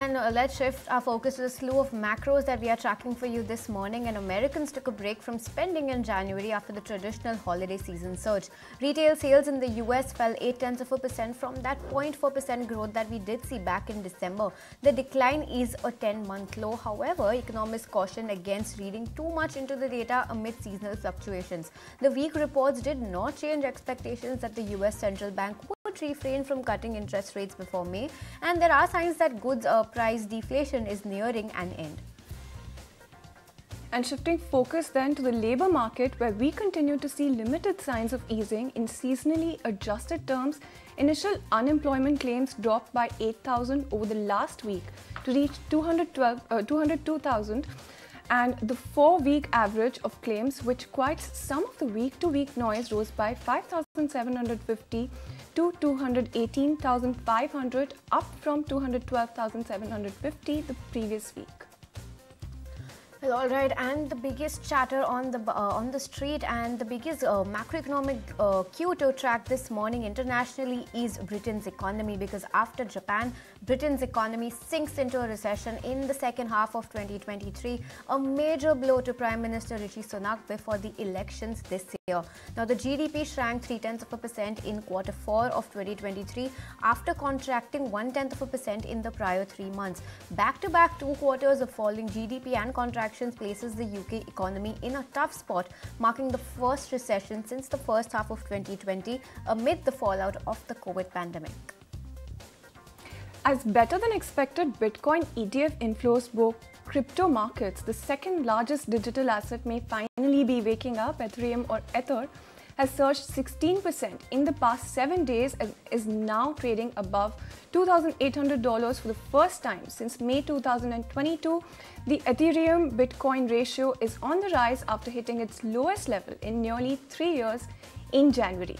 Let's shift our focus to the slew of macros that we are tracking for you this morning. And Americans took a break from spending in January after the traditional holiday season surge. Retail sales in the US fell 0.8% from that 0.4% growth that we did see back in December. The decline is a 10-month low. However, economists cautioned against reading too much into the data amid seasonal fluctuations. The weak reports did not change expectations that the US Central Bank would refrain from cutting interest rates before May, and there are signs that goods price deflation is nearing an end. And shifting focus then to the labour market, where we continue to see limited signs of easing in seasonally adjusted terms. Initial unemployment claims dropped by 8,000 over the last week to reach 202,000. And the 4-week average of claims, which quiets some of the week-to-week noise, rose by 5,750 to 218,500, up from 212,750 the previous week. Well, all right, and the biggest chatter on the street and the biggest macroeconomic cue to track this morning internationally is Britain's economy, because after Japan, Britain's economy sinks into a recession in the second half of 2023, a major blow to Prime Minister Rishi Sunak before the elections this year. Now, the GDP shrank 0.3% in Q4 of 2023 after contracting 0.1% in the prior 3 months. Back-to-back 2 quarters of falling GDP and contractions places the UK economy in a tough spot, marking the first recession since the first half of 2020 amid the fallout of the COVID pandemic. As better than expected Bitcoin ETF inflows broke crypto markets, the second largest digital asset may finally be waking up. Ethereum, or Ether, has surged 16% in the past 7 days and is now trading above $2,800 for the first time since May 2022. The Ethereum Bitcoin ratio is on the rise after hitting its lowest level in nearly 3 years in January.